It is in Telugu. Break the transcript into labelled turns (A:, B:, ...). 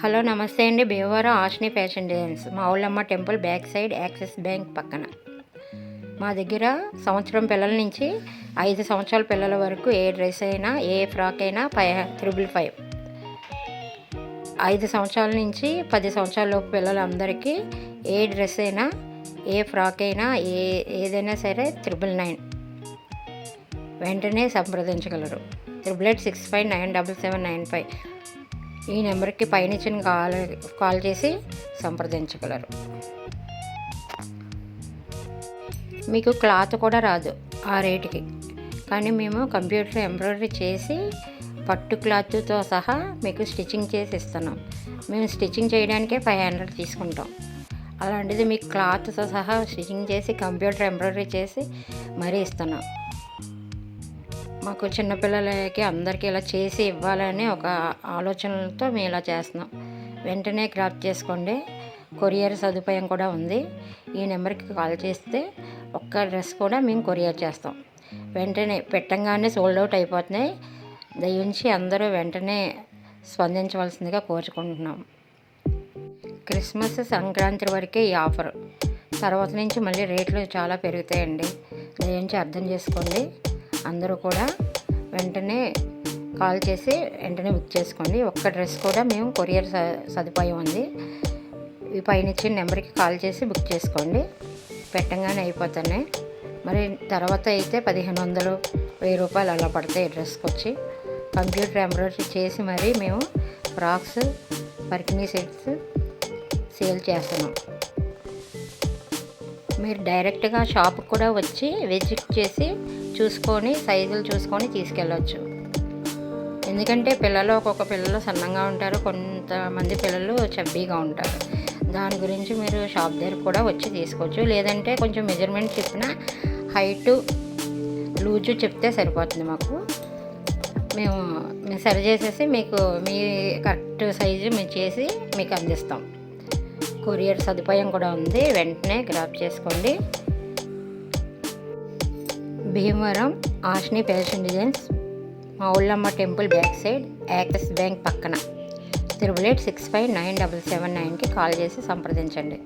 A: హలో నమస్తే అండి. భీమవరం ఆష్ని ఫ్యాషన్ డిజైన్స్, మా Oollamma temple back side Axis Bank పక్కన. మా దగ్గర సంవత్సరం పిల్లల నుంచి 5 సంవత్సరాల పిల్లల వరకు ఏ డ్రెస్ అయినా, ఏ ఫ్రాక్ అయినా 555. 5 సంవత్సరాల నుంచి 10 సంవత్సరాల లోపు పిల్లలందరికీ ఏ డ్రెస్ అయినా, ఏ ఫ్రాక్ అయినా, ఏదైనా సరే 999. వెంటనే సంప్రదించగలరు. 8886597795. ఈ నెంబర్కి పైన ఇచ్చిన కాల్ చేసి సంప్రదించగలరు. మీకు క్లాత్ కూడా రాదు ఆ రేటుకి, కానీ మేము కంప్యూటర్ ఎంబ్రాయిడరీ చేసి పట్టు క్లాత్తో సహా మీకు స్టిచ్చింగ్ చేసి ఇస్తున్నాం. మేము స్టిచ్చింగ్ చేయడానికే 500 తీసుకుంటాం. అలాంటిది మీకు క్లాత్తో సహా స్టిచ్చింగ్ చేసి కంప్యూటర్ ఎంబ్రాయిడరీ చేసి మరీ ఇస్తున్నాం. మాకు చిన్నపిల్లలకి అందరికీ ఇలా చేసి ఇవ్వాలని ఒక ఆలోచనలతో మేము ఇలా చేస్తున్నాం. వెంటనే గ్రాప్ చేసుకోండి. కొరియర్ సదుపాయం కూడా ఉంది. ఈ నెంబర్కి కాల్ చేస్తే ఒక్క డ్రెస్ కూడా మేము కొరియర్ చేస్తాం. వెంటనే పెట్టంగానే సోల్డ్ అవుట్ అయిపోతున్నాయి. దయించి అందరూ వెంటనే స్పందించవలసిందిగా కోరుకుంటున్నాం. క్రిస్మస్, సంక్రాంతి వరకే ఈ ఆఫర్. తర్వాత నుంచి మళ్ళీ రేట్లు చాలా పెరుగుతాయండి. దయించి అర్థం చేసుకోండి. అందరూ కూడా వెంటనే కాల్ చేసి వెంటనే బుక్ చేసుకోండి. ఒక్క డ్రెస్ కూడా మేము కొరియర్ సదుపాయం ఉంది. ఈ పైన ఇచ్చిన నెంబర్కి కాల్ చేసి బుక్ చేసుకోండి. పెట్టంగానే అయిపోతున్నాయి. మరి తర్వాత అయితే 1500, 1000 రూపాయలు అలా పడతాయి డ్రెస్కి వచ్చి. కంప్యూటర్ ఎంబ్రాయిడరీ చేసి మరీ మేము ఫ్రాక్స్, పర్కినీ సెట్స్ సేల్ చేస్తున్నాం. మీరు డైరెక్ట్గా షాప్కి కూడా వచ్చి విజిట్ చేసి చూసుకొని సైజులు చూసుకొని తీసుకెళ్ళవచ్చు. ఎందుకంటే ఒక్కొక్క పిల్లలు సన్నంగా ఉంటారు, కొంతమంది పిల్లలు చబ్బీగా ఉంటారు. దాని గురించి మీరు షాప్ దగ్గర కూడా వచ్చి తీసుకోవచ్చు. లేదంటే కొంచెం మెజర్మెంట్ చెప్పిన హైటు, లూజు చెప్తే సరిపోతుంది. మేము సరి చేసేసి మీకు మీ కరెక్ట్ సైజు మేము చేసి మీకు అందిస్తాం. కొరియర్ సదుపాయం కూడా ఉంది. వెంటనే గ్రాప్ చేసుకోండి. భీమవరం ఆష్ని ఫ్యాషన్ డిజైన్స్, మా Oollamma temple back side Axis Bank పక్కన. 8886597779కి కాల్ చేసి సంప్రదించండి.